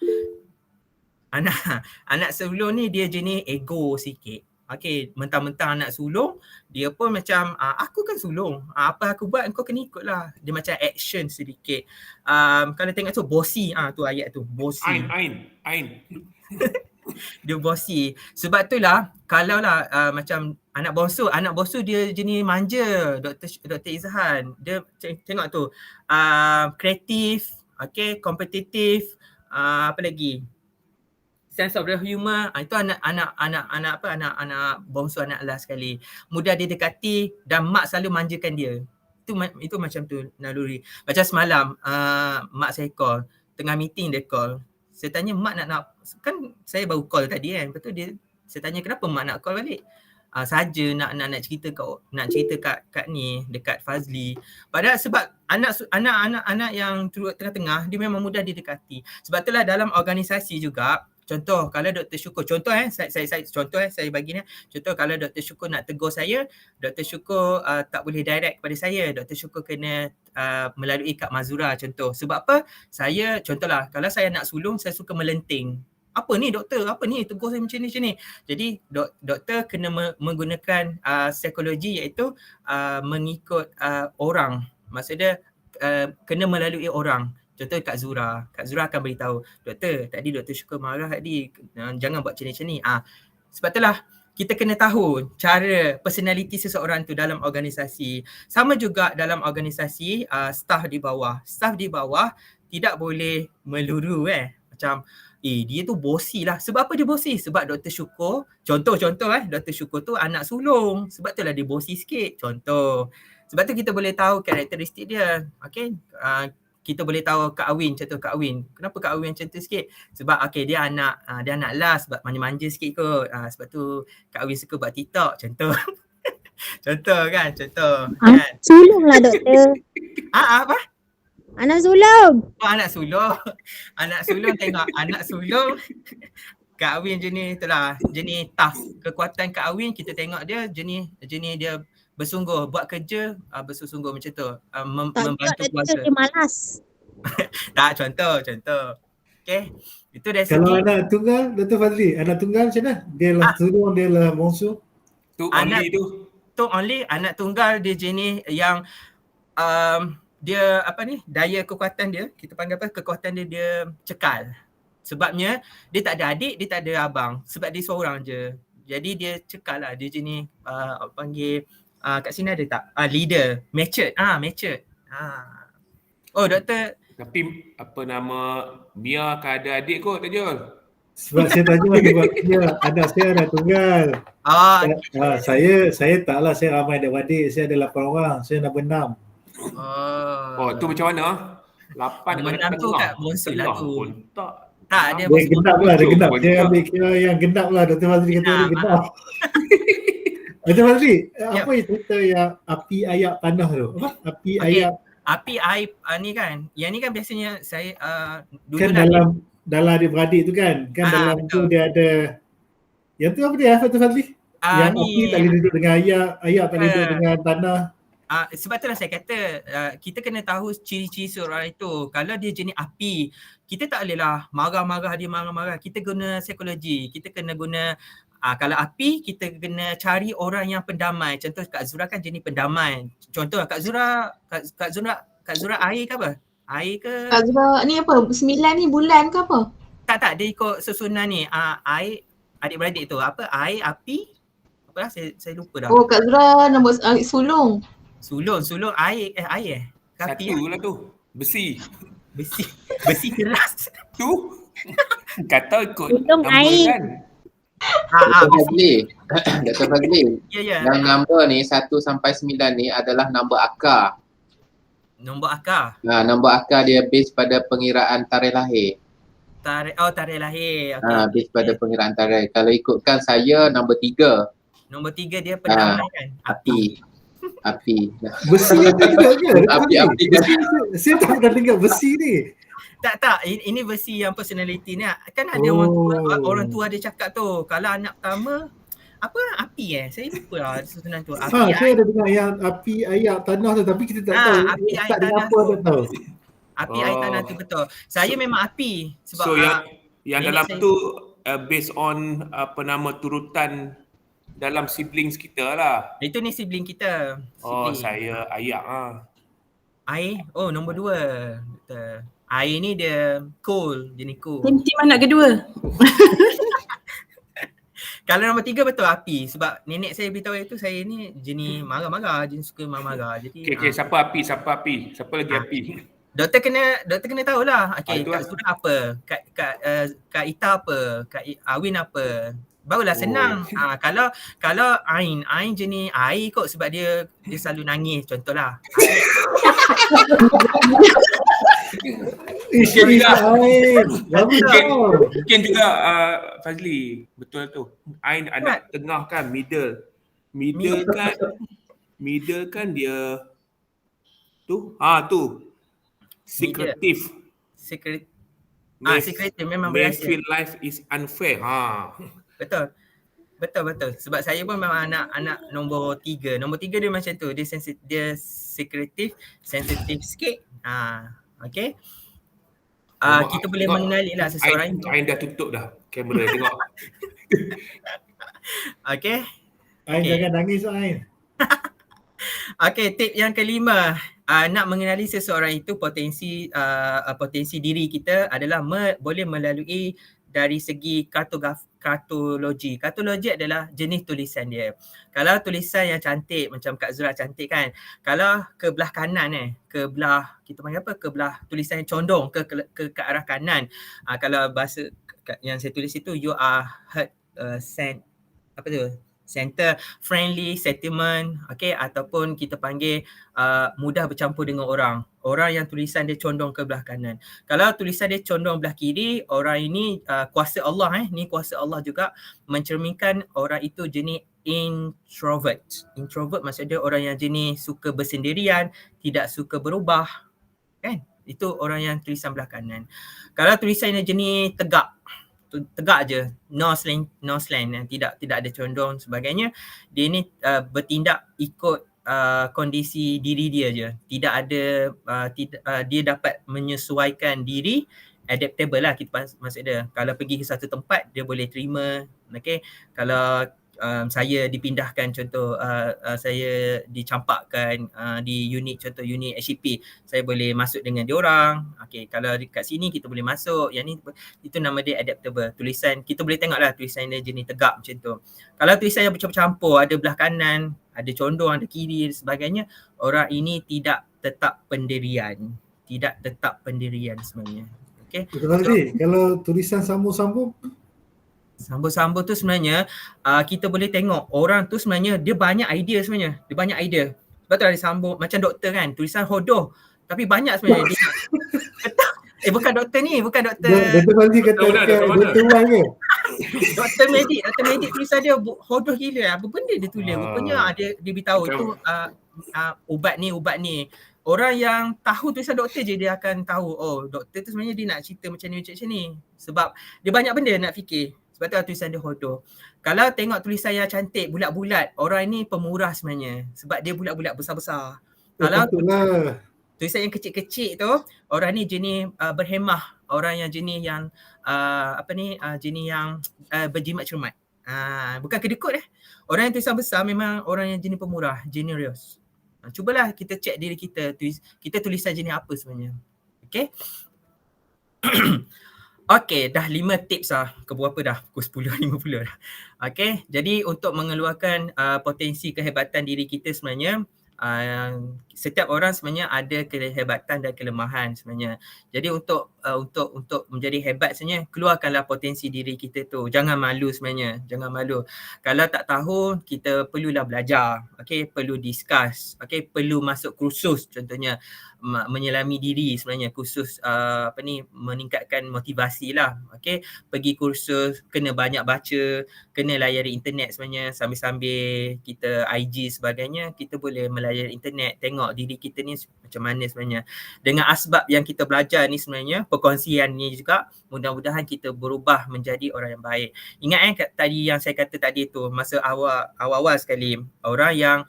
Anak sulung ni dia jenis ego sikit. Okay, mentang-mentang anak sulung, dia pun macam aku kan sulung, apa aku buat kau kena ikut lah. Dia macam action sedikit. Kalau tengok tu bossy, tu ayat tu, bossy. Ain. Dia bossy. Sebab tu lah kalau lah macam anak bongsu dia jenis manja, Dr. Izhan. Dia tengok tu kreatif, okay, kompetitif, apa lagi? Sense of the humor, itu anak bongsu, anak last sekali. Mudah didekati dan mak selalu manjakan dia. Itu macam tu naluri. Macam semalam mak saya call, tengah meeting dia call. Saya tanya mak nak kan saya baru call tadi kan. Lepas tu saya tanya kenapa mak nak call balik? Saja nak cerita kat ni dekat Fazli. Padahal sebab anak yang turut tengah-tengah dia memang mudah didekati. Sebab itulah dalam organisasi juga, contoh kalau Dr. Syukur, saya bagi ni. Contoh kalau Dr. Syukur nak tegur saya, Dr. Syukur tak boleh direct kepada saya. Dr. Syukur kena melalui Kak Mazura contoh. Sebab apa? Saya contohlah kalau saya nak sulung, saya suka melenting. Apa ni doktor? Apa ni? Tegur saya macam ni. Jadi doktor kena menggunakan psikologi iaitu mengikut orang. Maksudnya kena melalui orang. Contoh Kak Zura akan beritahu, doktor, tadi Dr. Syukur marah tadi, jangan buat macam ni. Sebab itulah kita kena tahu cara personality seseorang tu dalam organisasi. Sama juga dalam organisasi staff di bawah. Staff di bawah tidak boleh meluru macam dia tu bossy lah. Sebab apa dia bossy? Sebab Dr. Syukur, contoh Dr. Syukur tu anak sulung. Sebab itulah dia bossy sikit. Contoh. Sebab tu kita boleh tahu karakteristik dia. Okay. Kita boleh tahu Kak Awin, contoh Kak Awin. Kenapa Kak Awin macam tu sikit? Sebab dia anak last, sebab manja-manja sikit kot. Sebab tu Kak Awin suka buat TikTok, contoh. Contoh. Sulung lah doktor. Apa? Anak sulung. Anak sulung tengok. Anak sulung. Kak Awin jenis tough. Kekuatan Kak Awin kita tengok dia jenis dia bersungguh, buat kerja bersungguh macam tu. Membantu keluarga. Dia malas. Tak, contoh. Okay. Itu dari segi. Kalau anak tunggal, Dr. Fazli, anak tunggal macam mana? Dia lah sulung, dia lah bongsu. Only anak tunggal dia jenis yang dia daya kekuatan dia, kita panggil kekuatan dia cekal. Sebabnya dia tak ada adik, dia tak ada abang. Sebab dia seorang je. Jadi dia cekal lah, dia jenis panggil kat sini ada tak? Leader, matured. Oh doktor. Tapi Mia akan ada adik kot Tajul. Sebab saya tanya sebab dia anak saya anak tunggal. Saya taklah, saya ramai adik-adik, saya ada 8 orang, saya nombor 6. Tu macam mana? 8 nombor 6 tu kat bongsu lah tu. Tak, dia genap lah, dia genap. Dia ambil kira yang genap lah, Dr. Fazli kata dia genap. Dr. Fazli, apa yang cerita yang api ayak tanah tu? Apa? Api ayak. Api air ni kan. Yang ni kan biasanya saya dulu kan dalam adik-beradik tu kan. Kan dalam betul. tu dia ada. Yang tu apa dia Dr. Fazli? Yang ni, api tak boleh duduk dengan ayak tak boleh duduk dengan tanah. Sebab itulah saya kata kita kena tahu ciri-ciri seorang itu. Kalau dia jenis api, kita tak bolehlah marah-marah dia marah-marah. Kita guna psikologi. Kita kena guna kalau api, kita kena cari orang yang pendamai. Contoh Kak Zura kan jenis pendamai. Contoh Kak Zura air ke apa? Air ke? Kak Zura ni apa? 9 ni bulan ke apa? Tak, dia ikut susunan ni. Air, adik-beradik tu. Apa? Air, api. Apalah saya lupa dah. Oh, Kak Zura nombor sulung. Sulung, air. Api satu lah tu. Besi keras. Tu kata ikut Untung nombor air. kan. Dr. Fazli. Ya. Yang nombor ni 1 sampai 9 ni adalah nombor akar. Nombor akar. Nombor akar dia base pada pengiraan tarikh lahir. Tarikh lahir. Okay. Base pada pengiraan tarikh. Kalau ikutkan saya nombor 3. Nombor 3 dia pendamai kan? Api. Besi ada juga ke? Api. Saya tak pernah dengar besi ni. Tak. Ini versi yang personality ni. Kan ada orang tua dia cakap tu. Kalau anak pertama, apa api Saya lupa lah susunan tu. Saya ada dengar yang api ayak tanah tu tapi kita tak tahu. Api air tak tanah apa tu. tak tahu. Api air tanah tu betul. Saya memang api. Sebab So yang dalam saya- tu based on turutan dalam siblings kita lah. Itu ni sibling kita. Oh, Sibling. saya ayak ah. Air, oh nombor 2. Betul. Air ni dia cool, jenis cool. Tim anak kedua. Kalau nombor 3 betul api. Sebab nenek saya beritahu itu saya ni jenis marah-marah, jenis suka marah-marah. Jadi Okay, siapa api? Siapa lagi api? Doktor kena tahulah. Okey, itu Kak lah. Surah apa? Kak Ita apa? Kak Awin apa? Barulah senang. Kalau Ain jenis air kot sebab dia selalu nangis contohlah. Mungkin juga. Betul. Mungkin juga Fazli, betul tu. Ain anak tengah kan, middle kan dia tu, secretive. Secretive memang May berasa. feel life is unfair. Betul. Sebab saya pun memang anak nombor 3. Nombor 3 dia macam tu. Dia secretive, sensitive sikit. Okey. Kita boleh mengenali lah seseorang itu. Ain dah tutup dah kamera tengok. Okey. Ain jangan nangis Ain. Okey, tip yang kelima. Nak mengenali seseorang itu potensi diri kita adalah boleh melalui dari segi kartologi. Kartologi adalah jenis tulisan dia. Kalau tulisan yang cantik macam Kak Zura cantik kan. Kalau ke belah kanan ke belah kita panggil apa? Ke belah tulisan yang condong ke arah kanan. Kalau bahasa yang saya tulis itu you are center friendly settlement, okey, ataupun kita panggil mudah bercampur dengan orang yang tulisan dia condong ke belah kanan. Kalau tulisan dia condong belah kiri, orang ini kuasa Allah ni kuasa Allah juga mencerminkan orang itu jenis introvert. Introvert maksud dia orang yang jenis suka bersendirian, tidak suka berubah, kan? Itu orang yang tulisan belah kanan. Kalau tulisan dia jenis tegak je, no slant, tidak ada condong sebagainya, dia ni bertindak ikut kondisi diri dia je, tidak ada dia dapat menyesuaikan diri, adaptable lah kita maksud dia. Kalau pergi ke satu tempat dia boleh terima, okey. Kalau saya dipindahkan contoh saya dicampakkan di unit contoh unit HCP, saya boleh masuk dengan diorang. Okey, kalau dekat sini kita boleh masuk. Yang ni itu nama dia adaptable. Tulisan kita boleh tengoklah tulisan dia jenis tegak macam tu. Kalau tulisan yang bercampur-campur, ada belah kanan, ada condong, ada kiri dan sebagainya, orang ini tidak tetap pendirian sebenarnya. Okey. Kalau tulisan sambung-sambung Sambung-sambung tu sebenarnya kita boleh tengok orang tu sebenarnya dia banyak idea sebenarnya. Dia banyak idea. Sebab tu ada sambung macam doktor kan, tulisan hodoh tapi banyak sebenarnya. Bukan doktor ni, bukan doktor. Doktor Fazli kata doktor Wan ke? Doktor medik tulisan dia hodoh gila. Apa benda dia tulis? Rupanya dia beritahu itu ubat ni. Orang yang tahu tulisan doktor je dia akan tahu, oh doktor tu sebenarnya dia nak cerita macam ni. Sebab dia banyak benda nak fikir. Sebab tu tulisan dia hodoh. Kalau tengok tulisan yang cantik, bulat-bulat, orang ni pemurah sebenarnya. Sebab dia bulat-bulat besar-besar. Kalau tulisan yang kecil-kecil tu, orang ni jenis berhemah. Orang yang jenis yang jenis yang berjimat cermat. Bukan kedekut Orang yang tulisan besar memang orang yang jenis pemurah, generous. Cubalah kita cek diri kita, kita tulisan jenis apa sebenarnya. Okay. Okey, dah 5 tips lah. Keberapa dah? Pukul 10.50 dah. Okey, jadi untuk mengeluarkan potensi kehebatan diri kita sebenarnya, setiap orang sebenarnya ada kehebatan dan kelemahan sebenarnya. Jadi untuk menjadi hebat sebenarnya, keluarkanlah potensi diri kita tu. Jangan malu sebenarnya, jangan malu. Kalau tak tahu, kita perlulah belajar. Okey, perlu discuss. Okey, perlu masuk kursus contohnya. Menyelami diri sebenarnya, kursus meningkatkan motivasi lah. Okey, pergi kursus, kena banyak baca, kena layari internet sebenarnya, sambil-sambil kita IG sebagainya, kita boleh melayari internet, tengok diri kita ni macam mana sebenarnya. Dengan asbab yang kita belajar ni sebenarnya, perkongsian ni juga, mudah-mudahan kita berubah menjadi orang yang baik. Ingat tadi yang saya kata tadi tu, masa awal-awal sekali, orang yang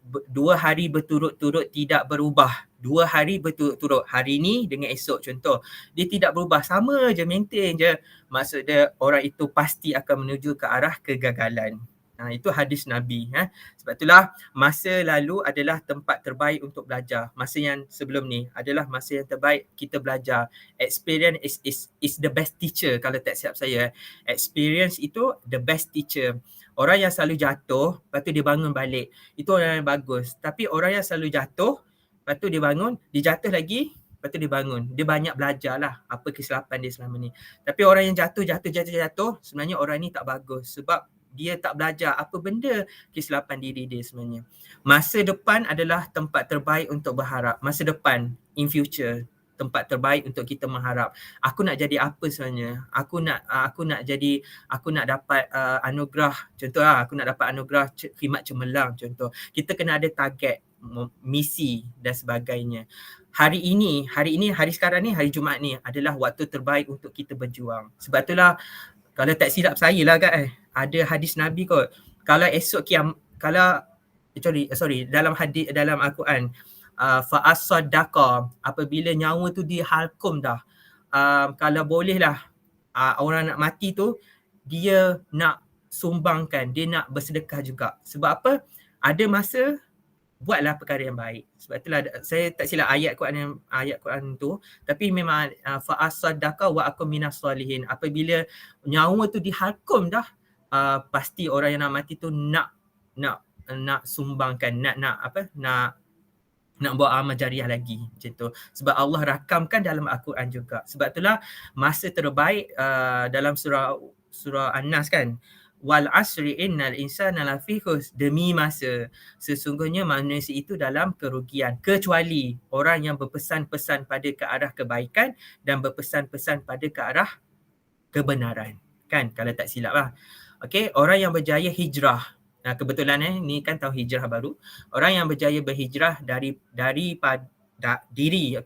2 hari berturut-turut tidak berubah. 2 hari berturut-turut, hari ni dengan esok contoh, dia tidak berubah, sama je, maintain je. Maksud dia orang itu pasti akan menuju ke arah kegagalan. Itu hadis Nabi. Sebab itulah masa lalu adalah tempat terbaik untuk belajar. Masa yang sebelum ni adalah masa yang terbaik kita belajar. Experience is the best teacher kalau tak silap saya. Experience itu the best teacher. Orang yang selalu jatuh, lepas tu dia bangun balik. Itu orang yang bagus. Tapi orang yang selalu jatuh, lepas tu dia bangun, dia jatuh lagi, lepas tu dia bangun. Dia banyak belajar lah apa kesilapan dia selama ni. Tapi orang yang jatuh, sebenarnya orang ni tak bagus. Sebab dia tak belajar apa benda kesilapan diri dia sebenarnya. Masa depan adalah tempat terbaik untuk berharap. Masa depan, in future, tempat terbaik untuk kita mengharap. Aku nak jadi apa sebenarnya? Aku nak dapat anugerah. Contoh aku nak dapat anugerah khidmat cemerlang contoh. Kita kena ada target, misi dan sebagainya. Hari sekarang ni, hari Jumaat ni adalah waktu terbaik untuk kita berjuang. Sebab itulah kalau tak silap saya lah ada hadis Nabi kot. Kalau esok dalam Al-Quran, fa'as-sadaqa, apabila nyawa tu dihalkum dah, kalau boleh lah orang nak mati tu, dia nak sumbangkan, dia nak bersedekah juga. Sebab apa? Ada masa buatlah perkara yang baik. Sebab itulah saya tak silap ayat Quran tu, tapi memang fa'as-sadaqa wa akum minas solihin. Apabila nyawa tu dihalkum dah, pasti orang yang nak mati tu nak sumbangkan, nak buat amal jariah lagi macam tu. Sebab Allah rakamkan dalam Al-Quran juga. Sebab itulah masa terbaik dalam surah An-Nas kan, wal asri innal insana lafi khusr, demi masa sesungguhnya manusia itu dalam kerugian kecuali orang yang berpesan-pesan pada ke arah kebaikan dan berpesan-pesan pada ke arah kebenaran kan, kalau tak silap lah. Okey, orang yang berjaya hijrah, kebetulan ni kan tahun hijrah baru, orang yang berjaya berhijrah daripada diri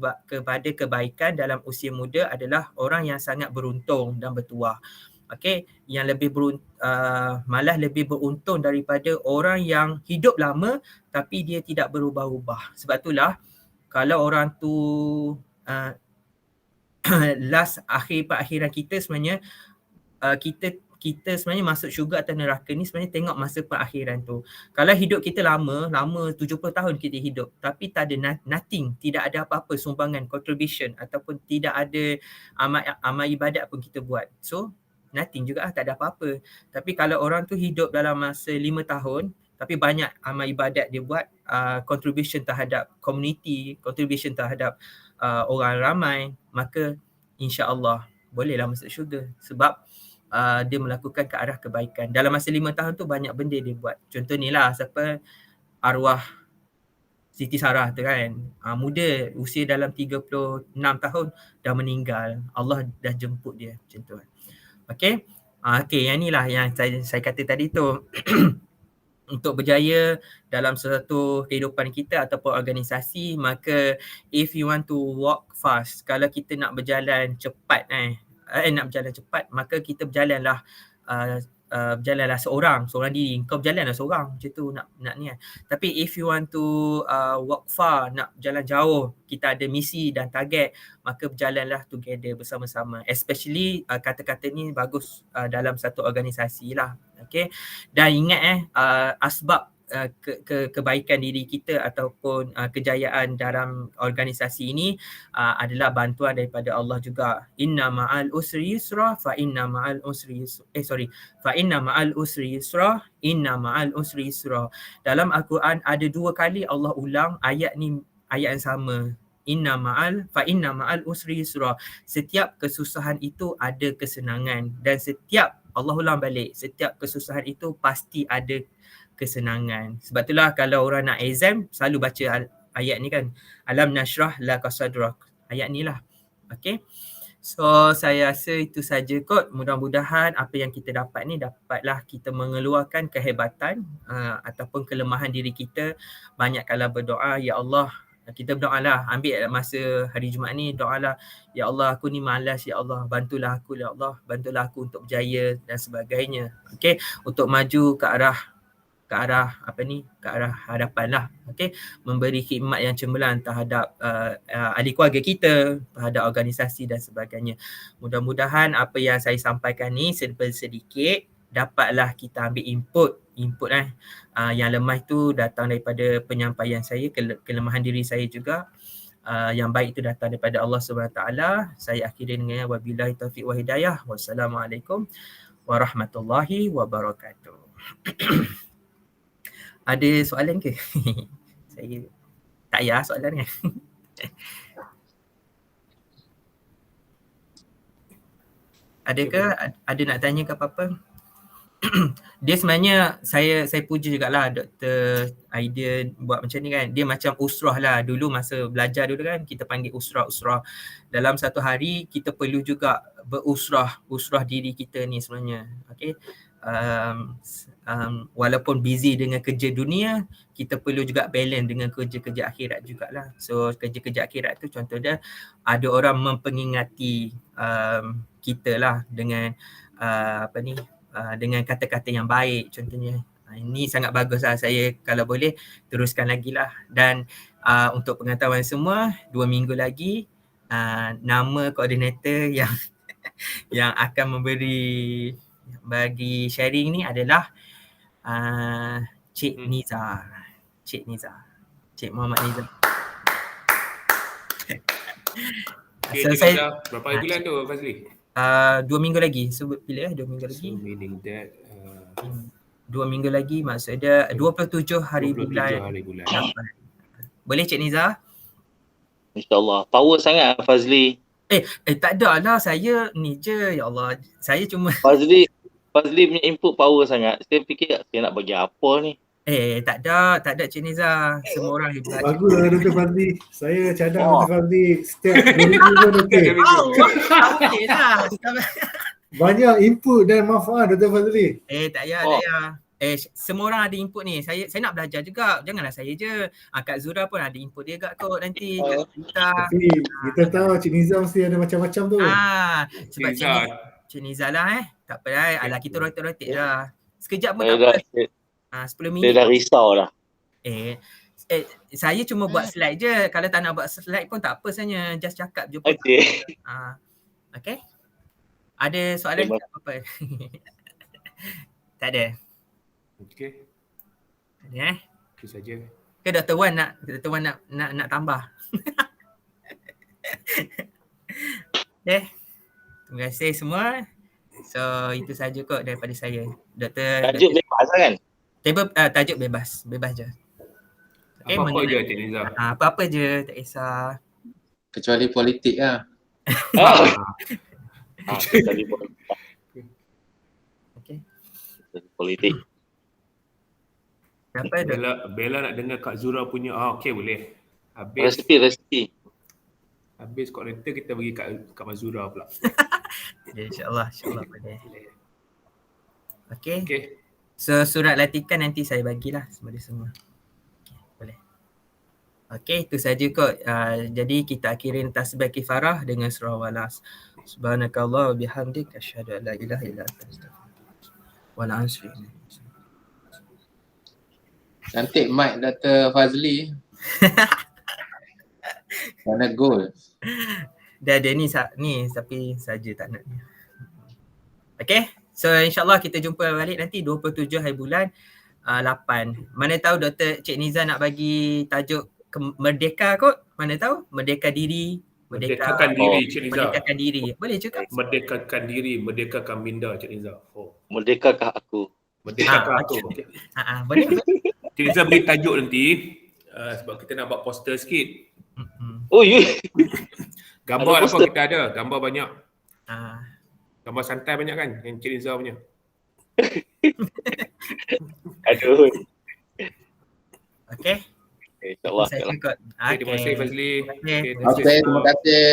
kepada kebaikan dalam usia muda adalah orang yang sangat beruntung dan bertuah. Okey, yang malah lebih beruntung daripada orang yang hidup lama tapi dia tidak berubah-ubah. Sebab itulah kalau orang tu akhir perakhiran kita sebenarnya, kita sebenarnya masuk syurga atau neraka ni sebenarnya tengok masa perakhiran tu. Kalau hidup kita lama 70 tahun kita hidup tapi tak ada nothing, tidak ada apa-apa sumbangan, contribution ataupun tidak ada amal ibadat pun kita buat. So nothing juga tak ada apa-apa. Tapi kalau orang tu hidup dalam masa 5 tahun tapi banyak amal ibadat dia buat, contribution terhadap community, contribution terhadap orang ramai, maka insya-Allah bolehlah masuk syurga sebab dia melakukan ke arah kebaikan. Dalam masa 5 tahun tu banyak benda dia buat. Contoh ni lah, arwah Siti Sarah tu kan, muda, usia dalam 36 tahun dah meninggal. Allah dah jemput dia macam tu kan. Okey, yang ni lah yang saya kata tadi tu. Untuk berjaya dalam sesuatu kehidupan kita ataupun organisasi, maka if you want to walk fast, kalau kita nak berjalan cepat maka kita berjalanlah seorang diri. Kau berjalanlah seorang macam tu nak ni kan. Tapi if you want to walk far, nak berjalan jauh, kita ada misi dan target, maka berjalanlah together bersama-sama. Especially kata-kata ni bagus dalam satu organisasi lah. Okay. Dan ingat asbab kebaikan diri kita ataupun kejayaan dalam organisasi ini adalah bantuan daripada Allah juga. Inna ma'al usri yusra fa inna ma'al usri yusra inna ma'al usri yusra. Dalam Al-Quran ada 2 kali Allah ulang ayat yang sama. Inna ma'al usri yusra. Setiap kesusahan itu ada kesenangan, dan Allah ulang balik, setiap kesusahan itu pasti ada kesenangan. Sebab itulah kalau orang nak exam selalu baca ayat ni kan, alam nashrah laka sadrak, ayat ni lah. Okay, so saya rasa itu saja kot. Mudah-mudahan apa yang kita dapat ni dapatlah kita mengeluarkan kehebatan ataupun kelemahan diri kita. Banyak-kala berdoa, ya Allah, kita berdoalah, ambil masa hari Jumaat ni, doalah, ya Allah aku ni malas, ya Allah bantulah aku, ya Allah bantulah aku untuk berjaya dan sebagainya. Okey, untuk maju ke arah hadapan lah. Okey, memberi khidmat yang cemerlang terhadap ahli keluarga kita, terhadap organisasi dan sebagainya. Mudah-mudahan apa yang saya sampaikan ni sedikit dapatlah kita ambil input yang lemah itu datang daripada penyampaian saya, kelemahan diri saya juga. Yang baik itu datang daripada Allah SWT. Saya akhiri dengan wabillahi taufiq wa hidayah. Wassalamualaikum warahmatullahi wabarakatuh. Ada soalan ke? Saya tak payah soalan kan? Adakah ada nak tanya ke apa-apa? Dia sebenarnya saya puja jugalah Dr. Idea buat macam ni kan. Dia macam usrah lah. Dulu masa belajar dulu kan kita panggil usrah. Dalam satu hari kita perlu juga usrah diri kita ni sebenarnya. Okay. Walaupun busy dengan kerja dunia, kita perlu juga balance dengan kerja-kerja akhirat jugalah. So kerja-kerja akhirat tu contoh dia ada orang mempengingati kita lah dengan dengan kata-kata yang baik contohnya. Ini sangat bagus lah, saya kalau boleh teruskan lagi lah. Dan untuk pengetahuan semua, 2 minggu lagi nama koordinator yang akan bagi sharing ni adalah Cik Niza. Cik Muhammad Niza. Okay, So, saya berapa bulan tu Fazli? 2 minggu lagi. So bila 2 minggu lagi? So meaning that 2 minggu lagi maksudnya 27 hari 27 bulan. hari bulan. Boleh Cik Niza? InsyaAllah. Power sangat Fazli. Tak ada lah, saya ni je, ya Allah. Saya cuma Fazli punya input power sangat. Saya fikir saya nak bagi apa ni. tak ada Cik Niza. Semua orang hebat. Bagus lah Dr. Fazli. Saya cadang Dr. Fazli setiap 2 minggu pun okey. Okey lah. Banyak input dan manfaat Dr. Fazli. Tak payah. Semua orang ada input ni. Saya nak belajar juga. Janganlah saya je. Kak Zura pun ada input dia kot nanti. Kak Zura. Tapi kita tahu Cik Niza mesti ada macam-macam tu. Sebab Cik Niza lah tak apa lah. Alah kita rotate lah. Sekejap pun Saya tak apa. dah, 10 saya minit. dah risau dah. Saya cuma buat slide je. Kalau tak nak buat slide pun tak apa sebenarnya. Just cakap je pun. Okey. Okay. Ada soalan ke apa? Tak ada. Okey. Ada Itu saja. Ke Dr. Wan nak tambah? Okay. Terima kasih semua. So itu saja kot daripada saya. Tajuk bebas kan? Tajuk bebas je. Okay, Apa-apa je Cik Niza. apa-apa je, tak kisah. Kecuali politik lah. Tadi Okay. politik. Apa Bella nak dengar Kak Zura punya. Okey boleh. Habis Resipi. koordinator kita bagi Kak Mazura pula. Ya, InsyaAllah boleh. Okay. Okey. So surat latihan nanti saya bagilah kepada semua. Okay, boleh. Okay, itu saja kot. Jadi kita akhirin tasbih kifarah dengan surah Walas. Subhanakallah wa bihamdik asyhadu an la ilaha illa anta astaghfiruka wa atubu ilaik. Cantik mic Dr. Fazli. Mana goal. Dah ada ni tapi saja tak nak ni. Okay. So insyaAllah kita jumpa balik nanti 27 hari bulan 8. Mana tahu Dr. Cik Niza nak bagi tajuk Merdeka kot. Mana tahu? Merdeka diri. Merdekakan diri Cik Niza. Merdekakan diri. Boleh juga. Merdekakan diri, merdekakan minda Cik Niza. Merdekakah aku? Merdekakan aku. Okay. Boleh. Cik Niza beri tajuk nanti sebab kita nak buat poster sikit. Oh ya. Gambar Ada apa poster? kita ada? Gambar banyak. Ah, Gambar santai banyak kan yang Cik Niza punya. Aduh. okay. InsyaAllah. Saya ikut. Okay, terima kasih Fazli. Okay. Okey, terima kasih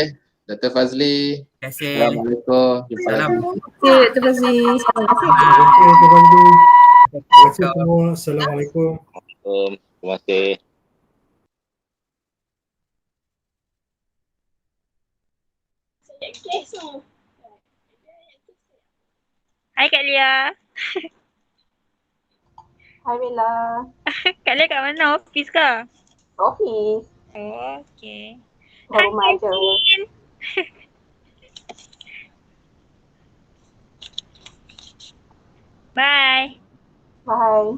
Dr. Fazli. Terima kasih. Assalamualaikum. Jumpa Salam. lagi. Okay, terima kasih. Okey Dr. Fazli. Terima kasih semua. Assalamualaikum. Terima kasih. Hai Kak Lia. Hai Bella. Kak Lia kat mana? Office ke? Office. Oh, okay. Kat rumah je. Kevin. Bye. Bye.